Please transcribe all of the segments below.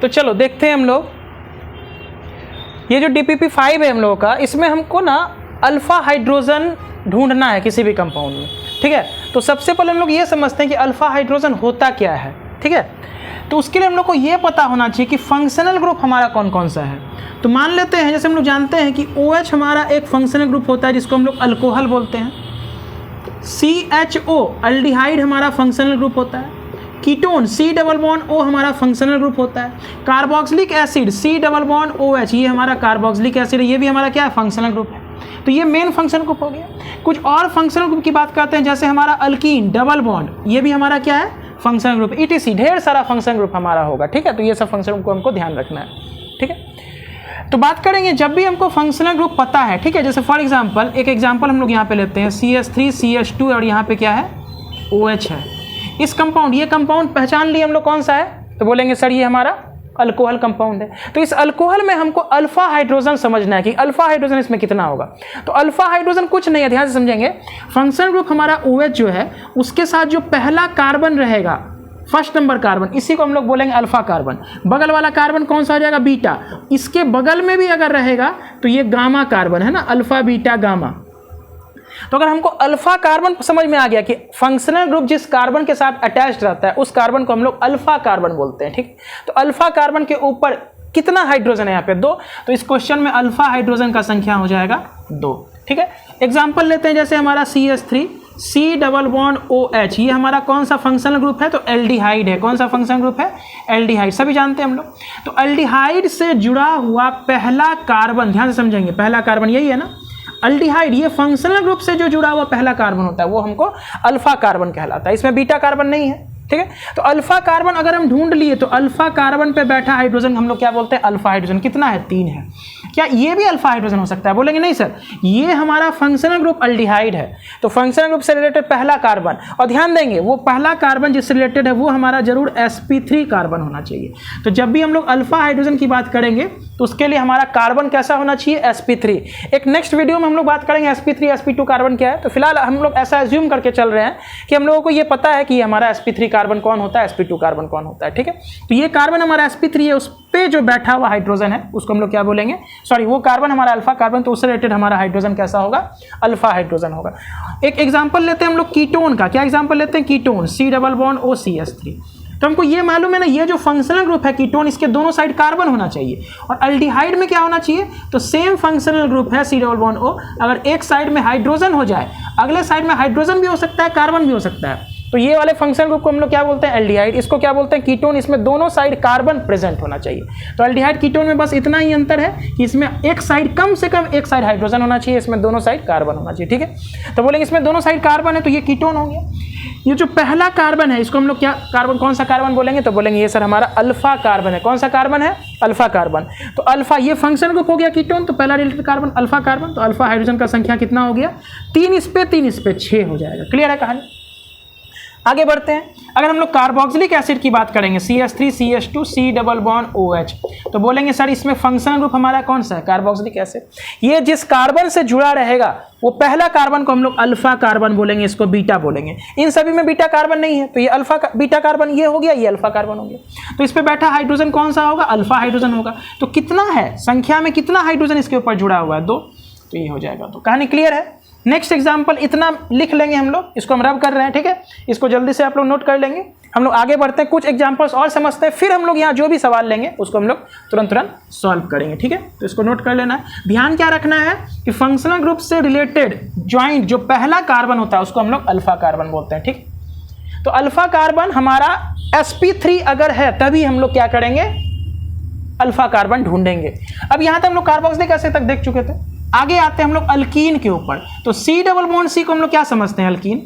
तो चलो देखते हैं हम लोग, ये जो DPP5 है हम लोगों का, इसमें हमको ना अल्फा हाइड्रोजन ढूंढना है किसी भी कंपाउंड में, ठीक है। तो सबसे पहले हम लोग ये समझते हैं कि अल्फा हाइड्रोजन होता क्या है, ठीक है। तो उसके लिए हम लोग को ये पता होना चाहिए कि फंक्शनल ग्रुप हमारा कौन कौन सा है। तो मान लेते हैं, जैसे हम लोग जानते हैं कि OH हमारा एक फंक्शनल ग्रुप होता है जिसको हम लोग अल्कोहल बोलते हैं। CHO अल्डिहाइड हमारा फंक्शनल ग्रुप होता है। Ketone C double bond O हमारा फंक्शनल ग्रुप होता है। Carboxylic acid C double bond OH, ये हमारा कार्बोक्सिलिक एसिड है, ये भी हमारा क्या है, फंक्शनल ग्रुप है। तो ये मेन फंक्शनल ग्रुप हो गया। कुछ और फंक्शनल ग्रुप की बात करते हैं, जैसे हमारा अल्कीन डबल बॉन्ड, ये भी हमारा क्या है, फंक्शनल ग्रुप। ETC ढेर सारा फंक्शनल ग्रुप हमारा होगा, ठीक है। तो ये सब फंक्शनल ग्रुप को हमको ध्यान रखना है, ठीक है। तो बात करेंगे जब भी हमको फंक्शनल ग्रुप पता है, ठीक है। जैसे फॉर एग्जांपल, एक एग्जांपल हम लोग यहाँ पे लेते हैं, CH3 CH2 और यहाँ पे क्या है, OH है। इस कंपाउंड, ये कंपाउंड पहचान लिए हम लोग कौन सा है, तो बोलेंगे सर ये हमारा अल्कोहल कंपाउंड है। तो इस अल्कोहल में हमको अल्फा हाइड्रोजन समझना है कि अल्फा हाइड्रोजन इसमें कितना होगा। तो अल्फा हाइड्रोजन कुछ नहीं है, ध्यान से समझेंगे। फंक्शनल ग्रुप हमारा OH जो है, उसके साथ जो पहला कार्बन रहेगा, फर्स्ट नंबर कार्बन, इसी को हम लोग बोलेंगे अल्फा कार्बन। बगल वाला कार्बन कौन सा हो जाएगा, बीटा। इसके बगल में भी अगर रहेगा तो ये गामा कार्बन है ना, अल्फा बीटा गामा। तो अगर हमको अल्फा कार्बन समझ में आ गया कि फंक्शनल ग्रुप जिस कार्बन के साथ अटैच्ड रहता है उस कार्बन को हम लोग अल्फा कार्बन बोलते हैं, ठीक। तो अल्फा कार्बन के ऊपर कितना हाइड्रोजन है, यहाँ पे 2। तो इस क्वेश्चन में अल्फा हाइड्रोजन का संख्या हो जाएगा 2, ठीक है। एग्जाम्पल लेते हैं, जैसे हमारा CH3 C double bond OH, ये हमारा कौन सा फंक्शनल ग्रुप है, तो एल्डिहाइड है। कौन सा फंक्शनल ग्रुप है, एल्डिहाइड, सभी जानते हैं हम लोग। तो एल्डिहाइड से जुड़ा हुआ पहला कार्बन, ध्यान से समझेंगे, पहला कार्बन यही है ना, एल्डिहाइड। ये फंक्शनल ग्रुप से जो जुड़ा हुआ पहला कार्बन होता है वो हमको अल्फा कार्बन कहलाता है, इसमें बीटा कार्बन नहीं है, ठीक है। तो अल्फा कार्बन अगर हम ढूंढ लिए तो अल्फा कार्बन पे बैठा हाइड्रोजन हम लोग क्या बोलते हैं, अल्फा हाइड्रोजन। कितना है, 3 है। क्या ये भी अल्फा हाइड्रोजन हो सकता है, बोलेंगे नहीं सर, ये हमारा फंक्शनल ग्रुप एल्डिहाइड है। तो फंक्शनल ग्रुप से रिलेटेड पहला कार्बन, और ध्यान देंगे वो पहला कार्बन जिससे रिलेटेड है वो हमारा जरूर sp3 कार्बन होना चाहिए। तो जब भी हम लोग अल्फा हाइड्रोजन की बात करेंगे तो उसके लिए हमारा कार्बन कैसा होना चाहिए, sp3। एक नेक्स्ट वीडियो में हम लोग बात करेंगे sp3 sp2 कार्बन क्या है। तो फिलहाल हम लोग ऐसा एज्यूम करके चल रहे हैं कि हम लोगों को ये पता है कि हमारा sp3 कार्बन कौन होता है, sp2 कार्बन कौन होता है, ठीक है। तो ये कार्बन हमारा sp3 है, उस पे जो बैठा हुआ हाइड्रोजन है उसको हम लोग क्या बोलेंगे, सॉरी वो कार्बन हमारा अल्फा कार्बन, तो उससे रिलेटेड हमारा हाइड्रोजन कैसा होगा, अल्फा हाइड्रोजन होगा। एक एग्जांपल लेते हैं हम लोग कीटोन का। क्या एग्जांपल लेते हैं, ketone C double bond OCH3। तो हमको ये मालूम है ना, ये जो फंक्शनल ग्रुप है कीटोन, इसके दोनों साइड कार्बन होना चाहिए। और एल्डिहाइड में क्या होना चाहिए, तो सेम फंक्शनल ग्रुप है C डबल बॉन्ड O। अगर एक साइड में हाइड्रोजन हो जाए, अगले साइड में हाइड्रोजन भी हो सकता है, कार्बन भी हो सकता है, तो ये वाले फंक्शनल ग्रुप को हम लोग क्या बोलते हैं, एल्डिहाइड। इसको क्या बोलते हैं, कीटोन। इसमें दोनों साइड कार्बन प्रेजेंट होना चाहिए। तो एल्डिहाइड कीटोन में बस इतना ही अंतर है कि इसमें एक साइड, कम से कम एक साइड हाइड्रोजन होना चाहिए, इसमें दोनों साइड कार्बन होना चाहिए, ठीक है। तो बोलेंगे इसमें दोनों साइड कार्बन है तो ये कीटोन हो गया। ये जो पहला कार्बन है इसको हम लोग क्या कार्बन, कौन सा कार्बन बोलेंगे, तो बोलेंगे ये सर हमारा अल्फा कार्बन है। कौन सा कार्बन है, अल्फा कार्बन। तो अल्फा ये फंक्शनल ग्रुप हो गया कीटोन, तो पहला रिलेटेड कार्बन अल्फा कार्बन। तो अल्फा हाइड्रोजन का संख्या कितना हो गया, 3 इस पे 3 इस पे 6 हो जाएगा। क्लियर है कहानी। आगे बढ़ते हैं। अगर हम लोग कार्बोक्सिलिक एसिड की बात करेंगे, CH3 CH2 C double bond OH, तो बोलेंगे सर इसमें फंक्शनल ग्रुप हमारा कौन सा है, कार्बोक्सिलिक एसिड। ये जिस कार्बन से जुड़ा रहेगा वो पहला कार्बन को हम लोग अल्फा कार्बन बोलेंगे, इसको बीटा बोलेंगे। इन सभी में बीटा कार्बन नहीं है, तो ये अल्फा बीटा कार्बन ये हो गया, ये अल्फा कार्बन हो गया। तो इस पे बैठा हाइड्रोजन कौन सा होगा, अल्फा हाइड्रोजन होगा। तो कितना है, संख्या में कितना हाइड्रोजन इसके ऊपर जुड़ा हुआ है, 2। तो ये हो जाएगा। तो कहानी क्लियर है। नेक्स्ट एग्जाम्पल इतना लिख लेंगे हम लोग, इसको हम रब कर रहे हैं, ठीक है। इसको जल्दी से आप लोग नोट कर लेंगे। हम लोग आगे बढ़ते हैं, कुछ एग्जाम्पल्स और समझते हैं, फिर हम लोग यहाँ जो भी सवाल लेंगे उसको हम लोग तुरंत सॉल्व करेंगे, ठीक है। तो इसको नोट कर लेना है। ध्यान क्या रखना है कि फंक्शनल ग्रुप से रिलेटेड ज्वाइंट जो पहला कार्बन होता है उसको हम लोग अल्फा कार्बन बोलते हैं, ठीक। तो अल्फा कार्बन हमारा sp3 अगर है तभी हम लोग क्या करेंगे, अल्फा कार्बन ढूंढेंगे। अब यहाँ तक हम लोग कार्बोक्सिलिक एसिड तक देख चुके थे। आगे आते हैं हम लोग अल्कीन के ऊपर। तो C डबल बॉन्ड C को हम लोग क्या समझते हैं, अल्कीन।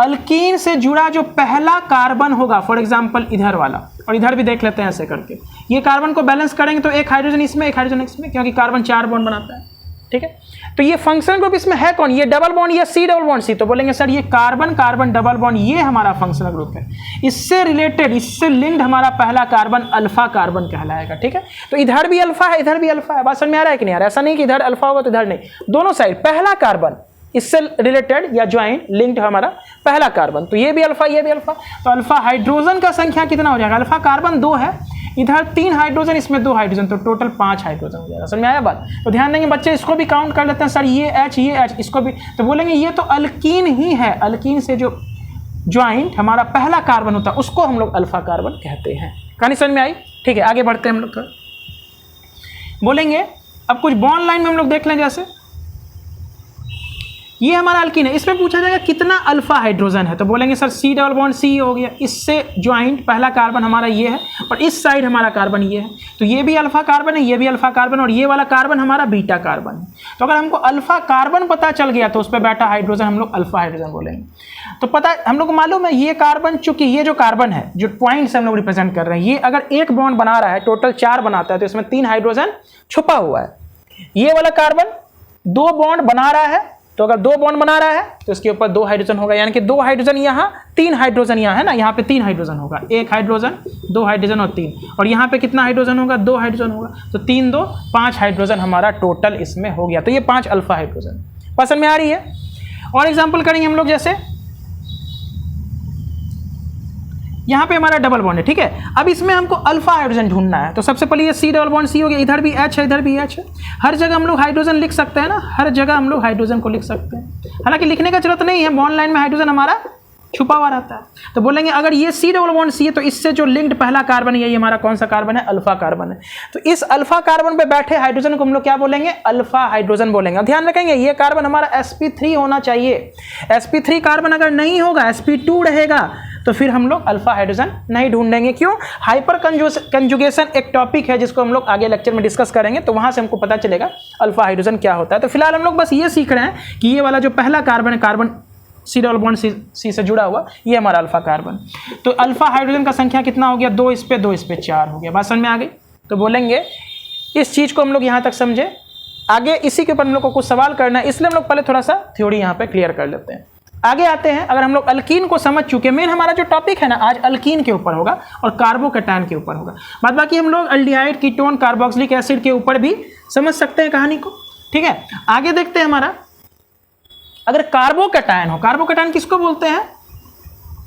अल्कीन से जुड़ा जो पहला कार्बन होगा, फॉर एग्जांपल इधर वाला, और इधर भी देख लेते हैं ऐसे करके, ये कार्बन को बैलेंस करेंगे तो एक हाइड्रोजन इसमें, एक हाइड्रोजन इसमें, क्योंकि कार्बन 4 बॉन्ड बनाता है, ठीक है। तो ये फंक्शनल ग्रुप इसमें है कौन, ये डबल बॉन्ड या C डबल बॉन्ड C। तो बोलेंगे सर ये कार्बन कार्बन डबल बॉन्ड ये हमारा फंक्शनल ग्रुप है। इससे रिलेटेड, इससे लिंक्ड हमारा पहला कार्बन अल्फा कार्बन कहलाएगा, ठीक है। तो इधर भी अल्फा है, इधर भी अल्फा है। बात समझ में आ रहा है कि नहीं आ रहा है? ऐसा नहीं कि इधर अल्फा होगा तो इधर नहीं, दोनों साइड पहला कार्बन इससे रिलेटेड या ज्वाइंट लिंक्ड हमारा पहला कार्बन। तो ये भी अल्फा, ये भी अल्फा। तो अल्फा हाइड्रोजन का संख्या कितना हो जाएगा, अल्फा कार्बन 2 है, इधर 3 हाइड्रोजन, इसमें 2 हाइड्रोजन, तो टोटल 5 हाइड्रोजन हो जाएगा। समझ में आया बात? तो ध्यान देंगे बच्चे, इसको भी काउंट कर लेते हैं सर, ये H इसको भी, तो बोलेंगे ये तो अल्कीन ही है। अल्कीन से जो ज्वाइंट हमारा पहला कार्बन होता है उसको हम लोग अल्फा कार्बन कहते हैं। कहानी समझ में आई? ठीक है, आगे बढ़ते हैं हम लोग। बोलेंगे अब कुछ बॉन्ड लाइन में हम लोग देख लें, जैसे ये हमारा अल्कीन है, इसमें पूछा जाएगा कितना अल्फा हाइड्रोजन है, तो बोलेंगे sir C double bond C हो गया, इससे ज्वाइंट पहला कार्बन हमारा ये है और इस साइड हमारा कार्बन ये है, तो ये भी अल्फा कार्बन है, ये भी अल्फा कार्बन, और ये वाला कार्बन हमारा बीटा कार्बन है। तो अगर हमको अल्फा कार्बन पता चल गया तो उस पर बैठा हाइड्रोजन हम लोग अल्फा हाइड्रोजन बोलेंगे। तो पता हम लोग को मालूम है ये कार्बन, चूंकि ये जो कार्बन है जो पॉइंट से हम लोग रिप्रेजेंट कर रहे हैं, ये अगर एक बॉन्ड बना रहा है, टोटल 4 बनाता है, तो इसमें 3 हाइड्रोजन छुपा हुआ है। ये वाला कार्बन 2 बॉन्ड बना रहा है, तो अगर 2 बॉन्ड बना रहा है तो इसके ऊपर 2 हाइड्रोजन होगा, यानी कि 2 हाइड्रोजन यहाँ, 3 हाइड्रोजन यहाँ है ना, यहाँ पे 3 हाइड्रोजन होगा, 1 हाइड्रोजन, 2 हाइड्रोजन और 3, और यहाँ पे कितना हाइड्रोजन होगा? 2 हाइड्रोजन होगा, तो 3 2 5 हाइड्रोजन हमारा टोटल इसमें हो गया। तो ये 5 अल्फा हाइड्रोजन पसंद में आ रही है। और एग्जाम्पल करेंगे हम लोग, जैसे यहाँ पे हमारा डबल बॉन्ड है, ठीक है। अब इसमें हमको अल्फा हाइड्रोजन ढूंढना है, तो सबसे पहले ये C डबल बॉन्ड C हो गया, इधर भी H है, इधर भी H है, हर जगह हम लोग हाइड्रोजन लिख सकते हैं ना, हर जगह हम लोग हाइड्रोजन को लिख सकते हैं, हालांकि लिखने का जरूरत नहीं है, बॉन्ड लाइन में हाइड्रोजन हमारा छुपा हुआ रहता है। तो बोलेंगे अगर ये C डबल बॉन्ड C है तो इससे जो लिंक्ड पहला कार्बन है, ये हमारा कौन सा कार्बन है? अल्फा कार्बन है। तो इस अल्फा कार्बन पे बैठे हाइड्रोजन को हम लोग क्या बोलेंगे? अल्फा हाइड्रोजन बोलेंगे। और ध्यान रखेंगे ये कार्बन हमारा sp3 होना चाहिए। sp3 कार्बन अगर नहीं होगा, sp2 रहेगा, तो फिर हम लोग अल्फा हाइड्रोजन नहीं ढूंढेंगे। क्यों? हाइपर कंजुगेशन एक टॉपिक है जिसको हम लोग आगे लेक्चर में डिस्कस करेंगे, तो वहां से हमको पता चलेगा अल्फा हाइड्रोजन क्या होता है। तो फिलहाल हम लोग बस ये सीख रहे हैं कि ये वाला जो पहला कार्बन है, carbon C double bond C से जुड़ा हुआ, ये हमारा अल्फा कार्बन। तो अल्फा हाइड्रोजन का संख्या कितना हो गया? 2 इस पे 2 इस पे 4 हो गया। बात समझ में आ गई? तो बोलेंगे इस चीज को हम लोग यहाँ तक समझे, आगे इसी के ऊपर हम लोग को कुछ सवाल करना है, इसलिए हम लोग पहले थोड़ा सा थ्योरी यहाँ पे क्लियर कर लेते हैं। आगे आते हैं, अगर हम लोग अल्कीन को समझ चुके, मेन हमारा जो टॉपिक है ना आज अल्कीन के ऊपर होगा और कार्बोकैटायन के ऊपर होगा, बाद बाकी हम लोग अल्डिहाइड, कीटोन, कार्बोक्सिलिक एसिड के ऊपर भी समझ सकते हैं कहानी को, ठीक है। आगे देखते हैं हमारा, अगर कार्बोकैटायन हो, कार्बोकैटायन किसको बोलते हैं?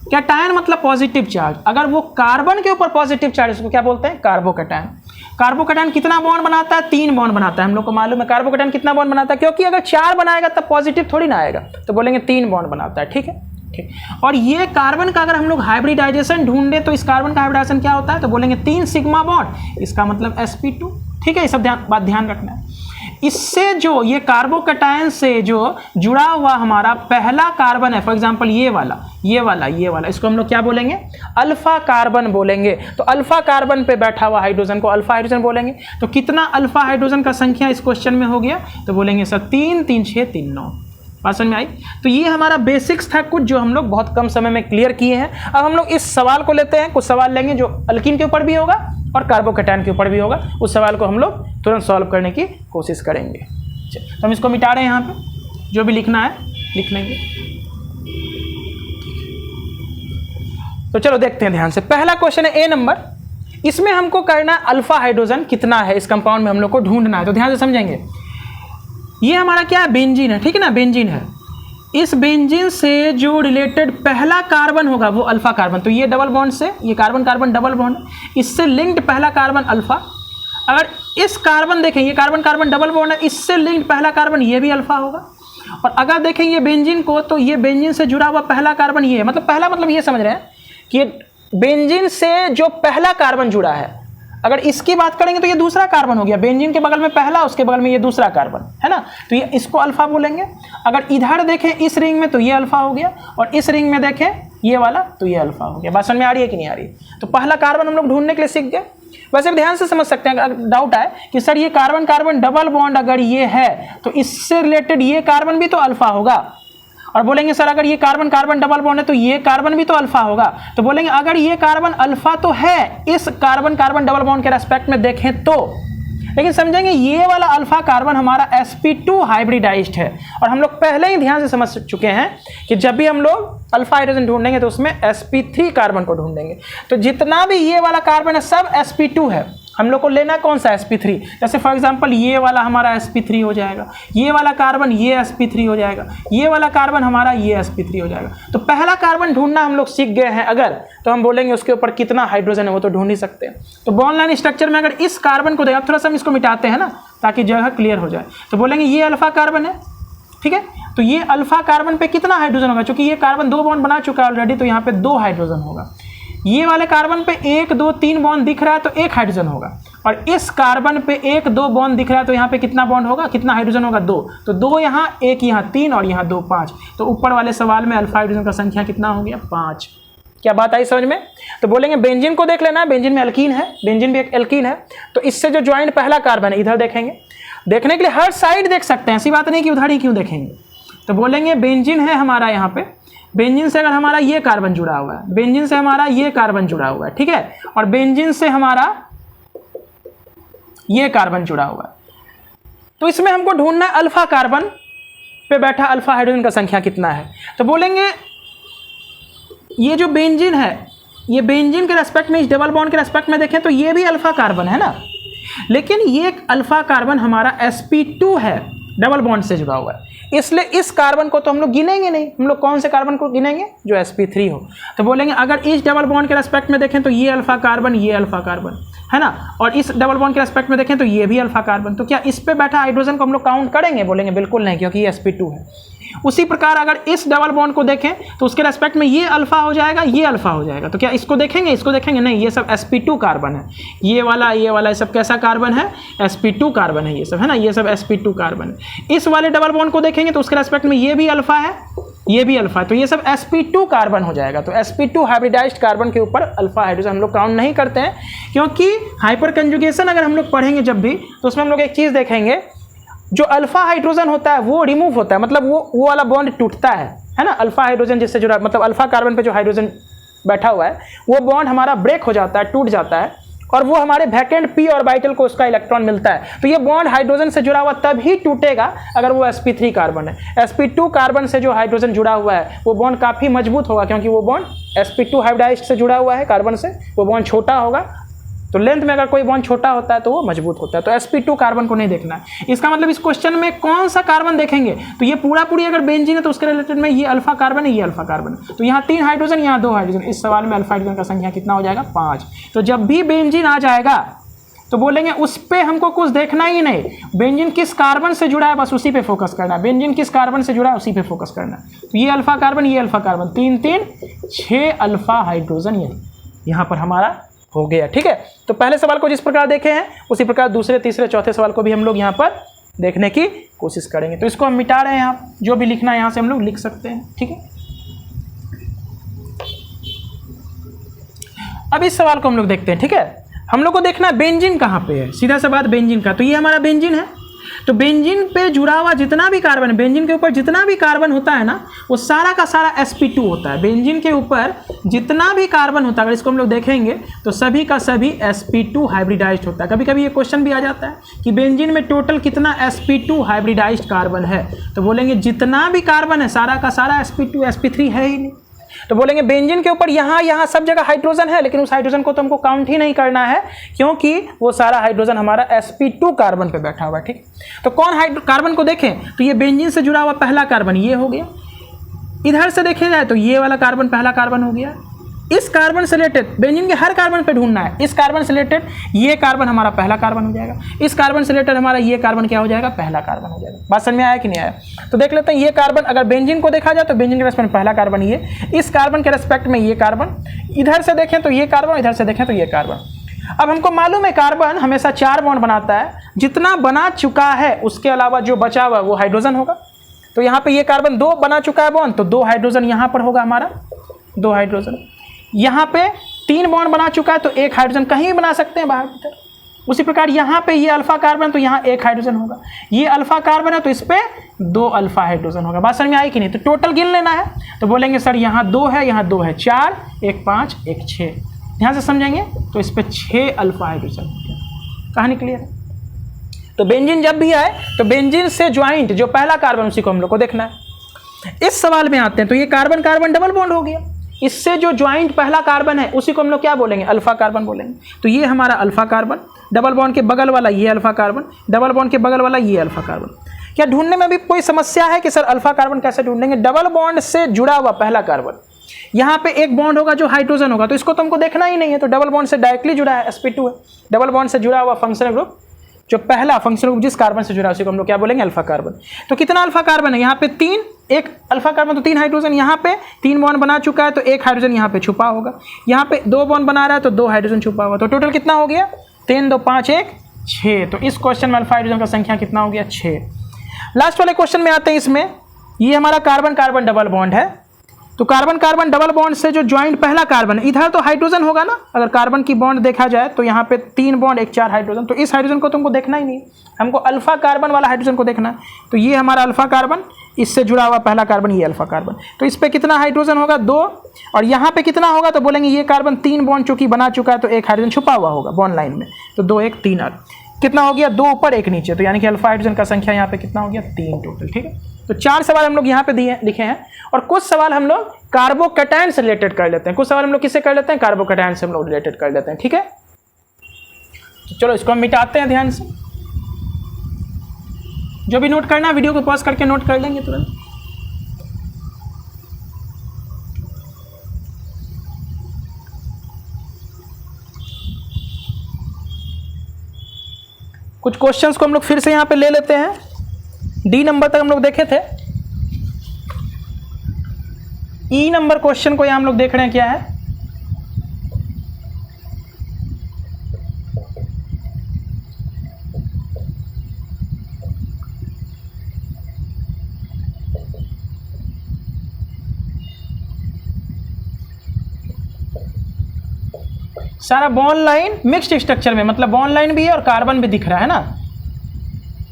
कैटायन मतलब पॉजिटिव चार्ज, अगर वो कार्बन के ऊपर पॉजिटिव चार्ज, इसको क्या बोलते हैं? कार्बोकैटायन। कार्बोकैटायन कितना बॉन्ड बनाता है? 3 बॉन्ड बनाता है। हम लोग को मालूम है कार्बोकैटायन कितना बॉन्ड बनाता है, क्योंकि अगर 4 बनाएगा तब पॉजिटिव थोड़ी ना आएगा, तो बोलेंगे 3 बॉन्ड बनाता है, ठीक है, ठीक। और ये कार्बन का अगर हम लोग हाइब्रिडाइजेशन ढूंढे तो इस कार्बन का हाइब्रिडाइजेशन क्या होता है? तो बोलेंगे 3 सिग्मा बॉन्ड, इसका मतलब sp2, ठीक है। ये सब बात ध्यान रखना है। इससे जो ये कार्बोकैटायन से जो जुड़ा हुआ हमारा पहला कार्बन है, फॉर एग्जांपल ये वाला, इसको हम लोग क्या बोलेंगे? अल्फा कार्बन बोलेंगे। तो अल्फा कार्बन पे बैठा हुआ हाइड्रोजन को अल्फा हाइड्रोजन बोलेंगे। तो कितना अल्फा हाइड्रोजन का संख्या इस क्वेश्चन में हो गया? तो बोलेंगे सर 3 3 6 3 9। बात समझ में आई? तो ये हमारा बेसिक्स था कुछ, जो हम लोग बहुत कम समय में क्लियर किए हैं। अब हम लोग इस सवाल को लेते हैं, कुछ सवाल लेंगे जो अल्कीन के ऊपर भी होगा और कार्बोकैटायन के ऊपर भी होगा। उस सवाल को हम लोग तुरंत सॉल्व करने की कोशिश करेंगे। तो हम इसको मिटा रहे हैं, यहाँ पे जो भी लिखना है लिख लेंगे। तो चलो देखते हैं ध्यान से। पहला क्वेश्चन है A नंबर, इसमें हमको करना अल्फा हाइड्रोजन कितना है इस कंपाउंड में, हम लोग को ढूंढना है। तो ध्यान से समझेंगे, ये हमारा क्या है? बेंजीन है, ठीक है ना, बेंजीन है। इस बेंजीन से जो रिलेटेड पहला कार्बन होगा वो अल्फा कार्बन। तो ये डबल बॉन्ड से, ये कार्बन कार्बन डबल बॉन्ड, इससे लिंक्ड पहला कार्बन अल्फा। अगर इस कार्बन देखें, ये कार्बन कार्बन डबल बॉन्ड है, इससे लिंक्ड पहला कार्बन ये भी अल्फा होगा। और अगर देखें ये बेंजीन को, तो ये बेंजीन से जुड़ा हुआ पहला कार्बन ये है, मतलब पहला मतलब ये समझ रहे हैं कि बेंजीन से जो पहला कार्बन जुड़ा है, अगर इसकी बात करेंगे तो ये दूसरा कार्बन हो गया। बेंजीन के बगल में पहला, उसके बगल में ये दूसरा कार्बन है ना, तो ये इसको अल्फा बोलेंगे। अगर इधर देखें इस रिंग में तो ये अल्फा हो गया, और इस रिंग में देखें ये वाला तो ये अल्फा हो गया। बात समझ में आ रही है कि नहीं आ रही? तो पहला कार्बन हम लोग ढूंढने के लिए सीख गए। वैसे ध्यान से समझ सकते हैं, अगर डाउट आए कि सर ये कार्बन कार्बन डबल बॉन्ड अगर ये है तो इससे रिलेटेड ये कार्बन भी तो अल्फा होगा, और बोलेंगे सर अगर ये कार्बन कार्बन डबल बॉन्ड है तो ये कार्बन भी तो अल्फा होगा। तो बोलेंगे अगर ये कार्बन अल्फा तो है इस कार्बन कार्बन डबल बॉन्ड के रेस्पेक्ट में देखें तो, लेकिन समझेंगे ये वाला अल्फा कार्बन हमारा sp2 हाइब्रिडाइज्ड है। और हम लोग पहले ही ध्यान से समझ चुके हैं कि जब भी हम लोग अल्फा हाइड्रोजन ढूंढेंगे तो उसमें sp3 कार्बन को ढूंढेंगे। तो जितना भी ये वाला कार्बन है सब sp2 है, हम लोग को लेना कौन सा sp3, जैसे फॉर एग्जांपल ये वाला हमारा sp3 हो जाएगा, ये वाला कार्बन ये sp3 हो जाएगा, ये वाला कार्बन हमारा ये sp3 हो जाएगा। तो पहला कार्बन ढूंढना हम लोग सीख गए हैं अगर, तो हम बोलेंगे उसके ऊपर कितना हाइड्रोजन है वो तो ढूंढ ही सकते हैं। तो बॉन्ड लाइन स्ट्रक्चर में अगर इस कार्बन को देखें, अब थोड़ा सा हम इसको मिटाते हैं ना ताकि जगह क्लियर हो जाए, तो बोलेंगे ये अल्फा कार्बन है, ठीक है। तो ये अल्फा कार्बन पे कितना हाइड्रोजन होगा, क्योंकि ये कार्बन 2 बॉन्ड बना चुका है ऑलरेडी, तो यहाँ पे 2 हाइड्रोजन होगा। ये वाले कार्बन पे 1 2 3 बॉन्ड दिख रहा है तो 1 हाइड्रोजन होगा, और इस कार्बन पे 1 2 बॉन्ड दिख रहा है तो यहाँ पे कितना बॉन्ड होगा, कितना हाइड्रोजन होगा, 2। तो 2 यहाँ, 1 यहाँ, 3 और यहाँ 2, 5। तो ऊपर वाले सवाल में अल्फा हाइड्रोजन का संख्या कितना हो गया, 5। क्या बात आई समझ में। तो बोलेंगे बेंजीन को देख लेना है, बेंजीन में एल्कीन है, बेंजीन भी एक एल्कीन है। तो इससे जो ज्वाइंट पहला कार्बन है इधर देखेंगे, देखने के लिए हर साइड देख सकते हैं, ऐसी बात नहीं कि उधर ही क्यों देखेंगे। तो बोलेंगे बेंजीन है हमारा यहाँ पे, बेंजीन से अगर हमारा ये कार्बन जुड़ा हुआ है, बेंजीन से हमारा ये कार्बन जुड़ा हुआ है, ठीक है, और बेंजीन से हमारा ये कार्बन जुड़ा हुआ है। तो इसमें हमको ढूंढना है अल्फा कार्बन पे बैठा अल्फा हाइड्रोजन का संख्या कितना है। तो बोलेंगे ये जो बेंजीन है, ये बेंजीन के रेस्पेक्ट में, इस डबल बॉन्ड के रेस्पेक्ट में देखें तो ये भी अल्फा कार्बन है ना, लेकिन ये अल्फा कार्बन हमारा sp2 है, डबल बॉन्ड से जुड़ा हुआ है, इसलिए इस कार्बन को तो हम लोग गिनेंगे नहीं। हम लोग कौन से कार्बन को गिनेंगे, जो sp3 हो। तो बोलेंगे अगर इस डबल बॉन्ड के रेस्पेक्ट में देखें तो ये अल्फा कार्बन, ये अल्फा कार्बन है ना, और इस डबल बॉन्ड के रेस्पेक्ट में देखें तो ये भी अल्फा कार्बन। तो क्या इस पे बैठा हाइड्रोजन को हम लोग काउंट करेंगे, बोलेंगे बिल्कुल नहीं, क्योंकि ये sp2 है। उसी प्रकार अगर इस डबल बॉन्ड को देखें तो उसके रेस्पेक्ट में ये अल्फा हो जाएगा, ये अल्फा हो जाएगा। तो क्या इसको देखेंगे, इसको देखेंगे नहीं, ये सब sp2 कार्बन है। ये वाला ये सब कैसा कार्बन है, sp2 कार्बन है, ये सब है ना, ये सब sp2 कार्बन है। इस वाले डबल बॉन्ड को देखेंगे तो उसके रेस्पेक्ट में ये भी अल्फा है, ये भी अल्फा है, तो ये सब sp2 कार्बन हो जाएगा। तो sp2 हाइब्रिडाइज्ड कार्बन के ऊपर अल्फा हाइड्रोजन हम लोग काउंट नहीं करते हैं, क्योंकि हाइपर कंजुगेशन अगर हम लोग पढ़ेंगे जब भी, तो उसमें हम लोग एक चीज़ देखेंगे, जो अल्फा हाइड्रोजन होता है वो रिमूव होता है, मतलब वो वाला बॉन्ड टूटता है ना, अल्फा हाइड्रोजन जिससे जुड़ा, मतलब अल्फा कार्बन पे जो हाइड्रोजन बैठा हुआ है वो बॉन्ड हमारा ब्रेक हो जाता है, टूट जाता है, और वो हमारे वैकेंट p ऑर्बिटल को उसका इलेक्ट्रॉन मिलता है। तो ये बॉन्ड हाइड्रोजन से जुड़ा हुआ तभी टूटेगा अगर वो sp3 कार्बन है। sp2 कार्बन से जो हाइड्रोजन जुड़ा हुआ है वो बॉन्ड काफ़ी मजबूत होगा, क्योंकि वो बॉन्ड sp2 हाइब्रिडाइज्ड से जुड़ा हुआ है कार्बन से, वो बॉन्ड छोटा होगा। तो लेंथ में अगर कोई बॉन्ड छोटा होता है तो वो मजबूत होता है। तो sp2 कार्बन को नहीं देखना है। इसका मतलब इस क्वेश्चन में कौन सा कार्बन देखेंगे, तो ये पूरी अगर बेंजीन है तो उसके रिलेटेड में ये अल्फा कार्बन है, ये अल्फा कार्बन है। तो यहाँ 3 हाइड्रोजन, यहाँ 2 हाइड्रोजन। इस सवाल में अल्फा हाइड्रोजन का संख्या कितना हो जाएगा, 5। तो जब भी बेंजीन आ जाएगा तो बोलेंगे उस पर हमको कुछ देखना ही नहीं, बेंजीन किस कार्बन से जुड़ा है बस उसी पे फोकस करना है, बेंजीन किस कार्बन से जुड़ा है उसी पे फोकस करना है। तो ये अल्फा कार्बन, ये अल्फा कार्बन, 3 3 6 अल्फा हाइड्रोजन ये यहाँ पर हमारा हो गया, ठीक है। तो पहले सवाल को जिस प्रकार देखे हैं उसी प्रकार दूसरे, तीसरे, चौथे सवाल को भी हम लोग यहाँ पर देखने की कोशिश करेंगे। तो इसको हम मिटा रहे हैं, यहाँ जो भी लिखना है यहाँ से हम लोग लिख सकते हैं, ठीक है। अब इस सवाल को हम लोग देखते हैं, ठीक है। हम लोग को देखना है बेंजीन कहाँ पे है, सीधा सा बात बेंजीन का। तो ये हमारा बेंजीन है, तो बेंजीन पे जुड़ा हुआ जितना भी कार्बन है, बेंजीन के ऊपर जितना भी कार्बन होता है ना, वो सारा का सारा sp2 होता है। बेंजीन के ऊपर जितना भी कार्बन होता है, अगर इसको हम लोग देखेंगे तो सभी का सभी sp2 हाइब्रिडाइज्ड होता है। कभी कभी ये क्वेश्चन भी आ जाता है कि बेंजीन में टोटल कितना sp2 हाइब्रिडाइज्ड कार्बन है, तो बोलेंगे जितना भी कार्बन है सारा का सारा sp2, sp3 है ही नहीं। तो बोलेंगे बेंजीन के ऊपर यहाँ सब जगह हाइड्रोजन है, लेकिन उस हाइड्रोजन को तो हमको काउंट ही नहीं करना है, क्योंकि वो सारा हाइड्रोजन हमारा sp2 कार्बन पे बैठा हुआ है, ठीक। तो कौन कार्बन को देखें तो ये बेंजीन से जुड़ा हुआ पहला कार्बन ये हो गया। इधर से देखे जाए तो ये वाला कार्बन पहला कार्बन हो गया। इस कार्बन से रिलेटेड बेंजीन के हर कार्बन पे ढूंढना है। इस कार्बन से रिलेटेड ये कार्बन हमारा पहला कार्बन हो जाएगा, इस कार्बन से रिलेटेड हमारा ये कार्बन क्या हो जाएगा, पहला कार्बन हो जाएगा। बात समझ में आया कि नहीं आया। तो देख लेते हैं ये कार्बन, अगर बेंजीन को देखा जाए तो बेंजीन के रेस्पेक्ट में पहला कार्बन ये, इस कार्बन के रेस्पेक्ट में ये कार्बन, इधर से देखें तो ये कार्बन, इधर से देखें तो ये कार्बन। अब हमको मालूम है कार्बन हमेशा 4 बॉन्ड बनाता है, जितना बना चुका है उसके अलावा जो बचा हुआ वो हाइड्रोजन होगा। तो यहाँ पे ये कार्बन 2 बना चुका है बॉन्ड, तो 2 हाइड्रोजन यहाँ पर होगा हमारा, 2 हाइड्रोजन। यहाँ पे 3 बॉन्ड बना चुका है तो 1 हाइड्रोजन कहीं भी बना सकते हैं बाहर भीतर। उसी प्रकार यहाँ पे ये अल्फा कार्बन, तो यहाँ 1 हाइड्रोजन होगा। ये अल्फा कार्बन है तो इस पे 2 अल्फा हाइड्रोजन होगा। बात समझ में आई कि नहीं। तो टोटल गिन लेना है, तो बोलेंगे सर यहाँ 2 है, यहाँ 2 है, 4, 1 5, 1 6। ध्यान से समझेंगे तो इस पे 6 अल्फा हाइड्रोजन हो गया। कहानी क्लियर है। तो बेंजीन जब भी आए तो बेंजीन से ज्वाइंट जो पहला कार्बन उसी को हम लोग को देखना है। इस सवाल में आते हैं तो ये कार्बन कार्बन डबल बॉन्ड हो गया, इससे जो ज्वाइंट पहला कार्बन है उसी को हम लोग क्या बोलेंगे, अल्फा कार्बन बोलेंगे। तो ये हमारा अल्फा कार्बन, डबल बॉन्ड के बगल वाला ये अल्फा कार्बन, डबल बॉन्ड के बगल वाला ये अल्फा कार्बन। क्या ढूंढने में भी कोई समस्या है कि सर अल्फा कार्बन कैसे ढूंढेंगे? डबल बॉन्ड से जुड़ा हुआ पहला कार्बन, यहाँ पे एक बॉन्ड होगा जो हाइड्रोजन होगा, तो इसको तुमको देखना ही नहीं है, तो डबल बॉन्ड से डायरेक्टली जुड़ा है, sp2 है। डबल बॉन्ड से जुड़ा हुआ फंक्शनल ग्रुप, जो पहला फंक्शनल ग्रुप जिस कार्बन से जुड़ा है उसी को हम लोग क्या बोलेंगे, अल्फा कार्बन। तो कितना अल्फा कार्बन है? यहाँ पे 3, एक अल्फा कार्बन तो 3 हाइड्रोजन, यहाँ पे 3 बॉन्ड बना चुका है तो 1 हाइड्रोजन यहाँ पे छुपा होगा, यहाँ पे 2 बॉन्ड बना रहा है तो 2 हाइड्रोजन छुपा होगा। तो टोटल कितना हो गया? 3 2 5 1 6। तो इस क्वेश्चन में अल्फा हाइड्रोजन का संख्या कितना हो गया? 6। लास्ट वाले क्वेश्चन में आते हैं। इसमें ये हमारा कार्बन कार्बन डबल बॉन्ड है, तो कार्बन कार्बन डबल बॉन्ड से जो ज्वाइंट पहला कार्बन है, इधर तो हाइड्रोजन होगा ना, अगर कार्बन की बॉन्ड देखा जाए तो यहाँ पे 3 बॉन्ड 1 4 हाइड्रोजन, तो इस हाइड्रोजन को तुमको देखना ही नहीं, हमको अल्फा कार्बन वाला हाइड्रोजन को देखना है। तो ये हमारा अल्फा कार्बन, इससे जुड़ा हुआ पहला कार्बन ये अल्फा कार्बन, तो इस पे कितना हाइड्रोजन होगा? 2। और यहाँ पे कितना होगा? तो बोलेंगे ये कार्बन 3 बॉन्ड चूंकि बना चुका है तो 1 हाइड्रोजन छुपा हुआ होगा बॉन्ड लाइन में, तो 2 1 3 और कितना हो गया? 2 ऊपर 1 नीचे, तो यानी कि अल्फा हाइड्रोजन का संख्या यहाँ पे कितना हो गया? 3 टोटल। ठीक है, तो 4 सवाल हम लोग यहाँ पे दिए लिखे हैं, और कुछ सवाल हम लोग कार्बोकैटायन से रिलेटेड कर लेते हैं, कुछ सवाल हम लोग किससे कर लेते हैं? कार्बोकैटायन से हम लोग रिलेटेड कर लेते हैं। ठीक है, तो चलो इसको हम मिटाते हैं ध्यान से। जो भी नोट करना है वीडियो को पॉज करके नोट कर लेंगे तुरंत। कुछ क्वेश्चंस को हम लोग फिर से यहां पे ले लेते हैं। डी नंबर तक हम लोग देखे थे, ई नंबर क्वेश्चन को यहां हम लोग देख रहे हैं क्या है। सारा बॉन्ड लाइन मिक्स्ड स्ट्रक्चर में, मतलब बॉन्ड लाइन भी है और कार्बन भी दिख रहा है ना,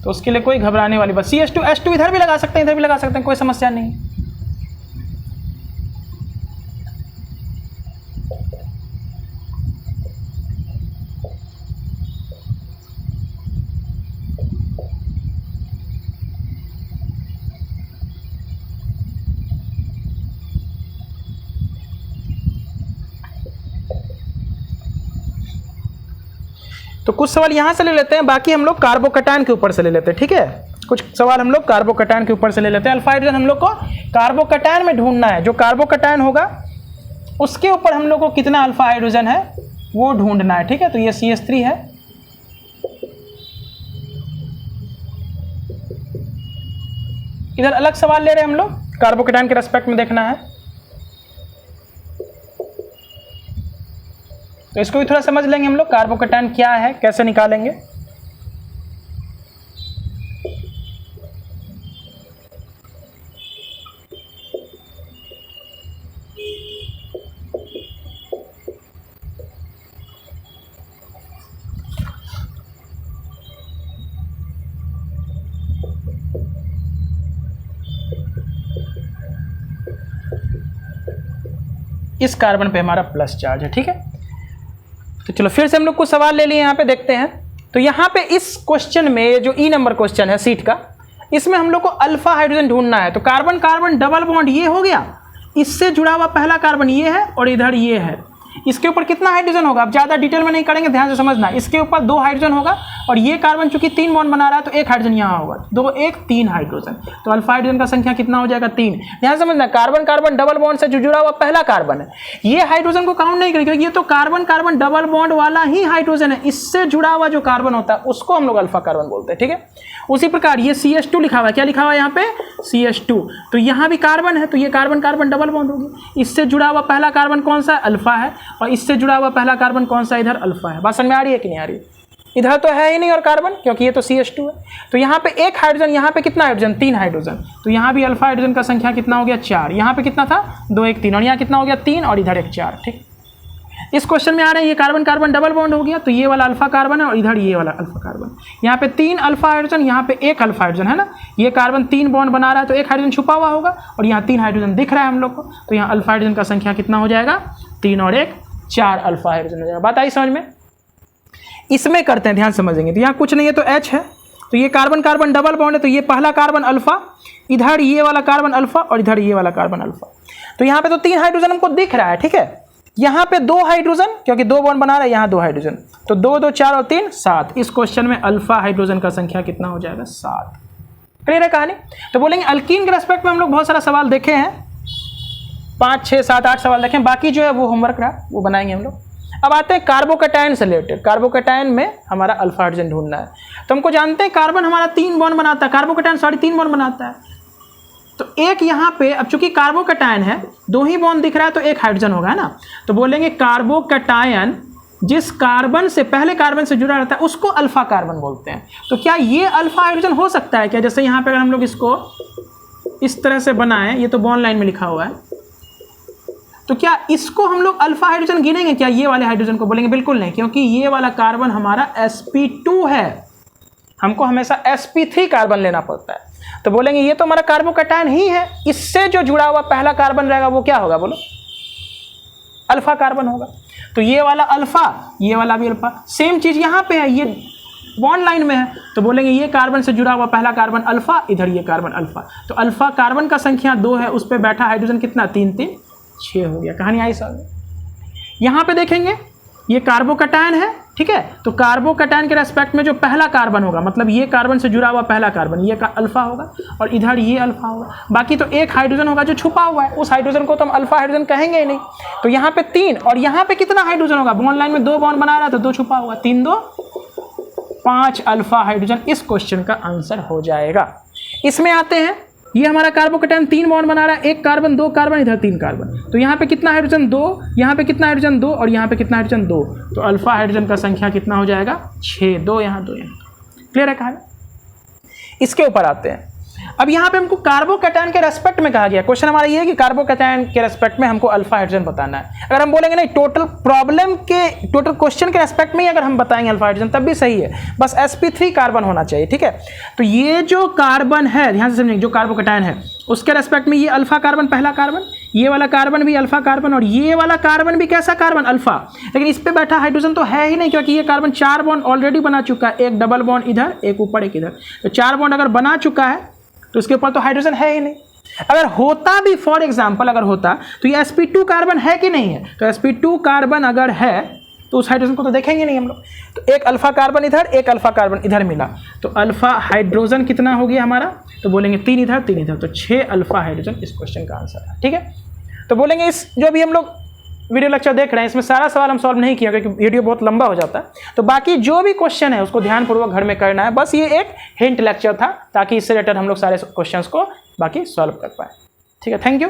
तो उसके लिए कोई घबराने वाली बात। CH2 H2 इधर भी लगा सकते हैं, इधर भी लगा सकते हैं, कोई समस्या नहीं। तो कुछ सवाल यहां से ले लेते हैं, बाकी हम लोग कार्बोकैटायन के ऊपर से ले लेते हैं। ठीक है, कुछ सवाल हम लोग कार्बोकैटायन के ऊपर से ले लेते हैं। अल्फा हाइड्रोजन हम लोग को कार्बोकैटायन में ढूंढना है, जो कार्बोकैटायन होगा उसके ऊपर हम लोग को कितना अल्फा हाइड्रोजन है वो ढूंढना है। ठीक है, तो ये CH3 है, इधर अलग सवाल ले रहे हैं हम लोग, कार्बोकैटायन के रेस्पेक्ट में देखना है, तो इसको भी थोड़ा समझ लेंगे हम लोग, कार्बोकैटायन क्या है, कैसे निकालेंगे। इस कार्बन पे हमारा प्लस चार्ज है। ठीक है, तो चलो फिर से हम लोग कुछ सवाल ले लिए, यहाँ पे देखते हैं। तो यहाँ पे इस क्वेश्चन में जो ई नंबर क्वेश्चन है सीट का, इसमें हम लोग को अल्फा हाइड्रोजन ढूंढना है। तो कार्बन कार्बन डबल बॉन्ड ये हो गया, इससे जुड़ा हुआ पहला कार्बन ये है और इधर ये है, इसके ऊपर कितना हाइड्रोजन होगा? अब ज़्यादा डिटेल में नहीं करेंगे, ध्यान से समझना। इसके ऊपर 2 हाइड्रोजन होगा और ये कार्बन चूंकि 3 बॉन्ड बना रहा है तो 1 हाइड्रोजन यहाँ होगा, 2 1 3 हाइड्रोजन, तो अल्फा हाइड्रोजन का संख्या कितना हो जाएगा? 3। ध्यान समझना, कार्बन कार्बन डबल बॉन्ड से जो जुड़ा हुआ पहला कार्बन है, ये हाइड्रोजन को काउंट नहीं करेंगे क्योंकि ये तो कार्बन कार्बन डबल बॉन्ड वाला ही हाइड्रोजन है, इससे जुड़ा हुआ जो कार्बन होता है उसको हम लोग अल्फा कार्बन बोलते हैं। ठीक है, उसी प्रकार ये CH2 लिखा हुआ है, क्या लिखा हुआ है यहाँ पे? CH2, तो यहाँ भी कार्बन है, तो ये कार्बन कार्बन डबल बॉन्ड होगी, इससे जुड़ा हुआ पहला कार्बन कौन सा? अल्फा है, और इससे जुड़ा हुआ पहला कार्बन कौन सा? इधर अल्फा है। बात समझ में आ रही है कि नहीं आ रही? इधर तो है ही नहीं और कार्बन, क्योंकि ये तो CH2 है, तो यहाँ पे 1 हाइड्रोजन, यहाँ पे कितना हाइड्रोजन? 3 हाइड्रोजन, तो यहाँ भी अल्फा हाइड्रोजन का संख्या कितना हो गया? 4। यहाँ पे कितना था? 2 1 3, और यहाँ कितना हो गया? 3, और इधर 1 4। ठीक, इस क्वेश्चन में आ रहे हैं ये कार्बन कार्बन डबल बॉन्ड हो गया, तो ये वाला अल्फा कार्बन है और इधर ये वाला अल्फा कार्बन। यहाँ पे 3 अल्फा हाइड्रोजन, यहाँ पे 1 अल्फा हाइड्रोजन है ना, ये कार्बन 3 बॉन्ड बना रहा है तो 1 हाइड्रोजन छुपा हुआ होगा, और यहाँ 3 हाइड्रोजन दिख रहा है हम लोग को, तो यहाँ अल्फा हाइड्रोजन का संख्या कितना हो जाएगा? 3 और 1 4 अल्फा हाइड्रोजन हो जाएगा। बात आई समझ में? इसमें करते हैं, ध्यान समझेंगे। तो यहाँ कुछ नहीं है तो H है, तो ये कार्बन कार्बन डबल बॉन्ड है, तो ये पहला कार्बन अल्फा, इधर ये वाला कार्बन अल्फा और इधर ये वाला कार्बन अल्फा। तो यहाँ पे तो 3 हाइड्रोजन हमको दिख रहा है, ठीक है। यहाँ पे 2 हाइड्रोजन, क्योंकि 2 बॉन्ड बना रहा है, यहाँ 2 हाइड्रोजन, तो 2 2 4 और 3 7। इस क्वेश्चन में अल्फा हाइड्रोजन का संख्या कितना हो जाएगा? 7। क्लियर है कहानी? तो बोलेंगे अल्कीन के रेस्पेक्ट में हम लोग बहुत सारा सवाल देखे हैं, 5 6 7 8 सवाल देखें, बाकी जो है वो होमवर्क रहा, वो बनाएंगे हम लोग। अब आते हैं कार्बोकैटायन से रिलेटेड। कार्बोकैटायन में हमारा अल्फा हाइड्रोजन ढूंढना है। तो हमको जानते हैं कार्बन हमारा 3 बॉन्ड बनाता है, कार्बोकैटायन 3.5 बॉन्ड बनाता है। तो एक यहाँ पे, अब चूंकि कार्बोकैटायन है, 2 ही बॉन्ड दिख रहा है, तो 1 हाइड्रोजन होगा, है ना। तो बोलेंगे कार्बोकैटायन जिस कार्बन से, पहले कार्बन से जुड़ा रहता है, उसको अल्फा कार्बन बोलते हैं। तो क्या ये अल्फा हाइड्रोजन हो सकता है क्या? जैसे यहाँ पे अगर हम लोग इसको इस तरह से बनाएं, ये तो बॉन्ड लाइन में लिखा हुआ है, तो क्या इसको हम लोग अल्फा हाइड्रोजन गिनेंगे क्या? ये वाले हाइड्रोजन को बोलेंगे बिल्कुल नहीं, क्योंकि ये वाला कार्बन हमारा sp2 है, हमको हमेशा sp3 कार्बन लेना पड़ता है। तो बोलेंगे ये तो हमारा कार्बोकैटायन ही है, इससे जो जुड़ा हुआ पहला कार्बन रहेगा वो क्या होगा? बोलो, अल्फा कार्बन होगा। तो ये वाला अल्फा, ये वाला भी अल्फा। सेम चीज यहाँ पे है, ये बॉन्ड लाइन में है, तो बोलेंगे ये कार्बन से जुड़ा हुआ पहला कार्बन अल्फा, इधर ये कार्बन अल्फा। तो अल्फा कार्बन का संख्या 2 है, उस पर बैठा हाइड्रोजन कितना? 3 3 6 हो गया। कहानी आई सर? यहाँ पे देखेंगे ये कार्बोकैटायन है, ठीक है। तो कार्बोकैटायन के रेस्पेक्ट में जो पहला कार्बन होगा, मतलब ये कार्बन से जुड़ा हुआ पहला कार्बन, ये का अल्फा होगा, और इधर ये अल्फा होगा। बाकी तो 1 हाइड्रोजन होगा जो छुपा हुआ है, उस हाइड्रोजन को तो हम अल्फा हाइड्रोजन कहेंगे ही नहीं। तो यहाँ पे 3, और यहाँ पे कितना हाइड्रोजन होगा? बॉन्ड लाइन में 2 बॉन्ड बना रहा है, तो 2 छुपा होगा, 3 2 5 अल्फा हाइड्रोजन इस क्वेश्चन का आंसर हो जाएगा। इसमें आते हैं, ये हमारा कार्बोकैटायन 3 बॉन्ड बना रहा है, 1 कार्बन 2 कार्बन, इधर 3 कार्बन, तो यहाँ पे कितना हाइड्रोजन? 2, यहाँ पे कितना हाइड्रोजन? 2, और यहाँ पे कितना हाइड्रोजन? 2। तो अल्फा हाइड्रोजन का संख्या कितना हो जाएगा? 6, 2 यहाँ 2 यहाँ। क्लियर है कहानी? इसके ऊपर आते हैं। अब यहाँ पे हमको कार्बोकैटायन के रेस्पेक्ट में कहा गया, क्वेश्चन हमारा ये है कि कार्बोकैटायन के रेस्पेक्ट में हमको अल्फा हाइड्रोजन बताना है। अगर हम बोलेंगे नहीं, टोटल प्रॉब्लम के, टोटल क्वेश्चन के रेस्पेक्ट में ही अगर हम बताएंगे अल्फा हाइड्रोजन, तब भी सही है, बस sp3 कार्बन होना चाहिए, ठीक है। तो ये जो कार्बन है, ध्यान से समझेंगे, जो कार्बोकैटायन है उसके रेस्पेक्ट में ये अल्फा कार्बन पहला कार्बन, ये वाला कार्बन भी अल्फा कार्बन, और ये वाला कार्बन भी कैसा कार्बन? अल्फा। लेकिन इस पे बैठा हाइड्रोजन तो है ही नहीं, क्योंकि ये कार्बन 4 बॉन्ड ऑलरेडी बना चुका है, 1 डबल बॉन्ड इधर, 1 ऊपर 1 इधर। तो 4 बॉन्ड अगर बना चुका है तो इसके ऊपर तो हाइड्रोजन है ही नहीं। अगर होता भी, फॉर एग्जांपल अगर होता, तो ये sp2 कार्बन है कि नहीं है? तो sp2 कार्बन अगर है तो उस हाइड्रोजन को तो देखेंगे नहीं हम लोग। तो 1 अल्फा कार्बन इधर, 1 अल्फा कार्बन इधर मिला, तो अल्फा हाइड्रोजन कितना हो गया हमारा? तो बोलेंगे 3 इधर 3 इधर, तो 6 अल्फा हाइड्रोजन इस क्वेश्चन का आंसर है, ठीक है। तो बोलेंगे इस जो भी हम लोग वीडियो लेक्चर देख रहे हैं, इसमें सारा सवाल हम सॉल्व नहीं किया क्योंकि वीडियो बहुत लंबा हो जाता है। तो बाकी जो भी क्वेश्चन है उसको ध्यानपूर्वक घर में करना है। बस ये एक हिंट लेक्चर था, ताकि इससे रिलेटेड हम लोग सारे क्वेश्चंस को बाकी सॉल्व कर पाए। ठीक है, थैंक यू।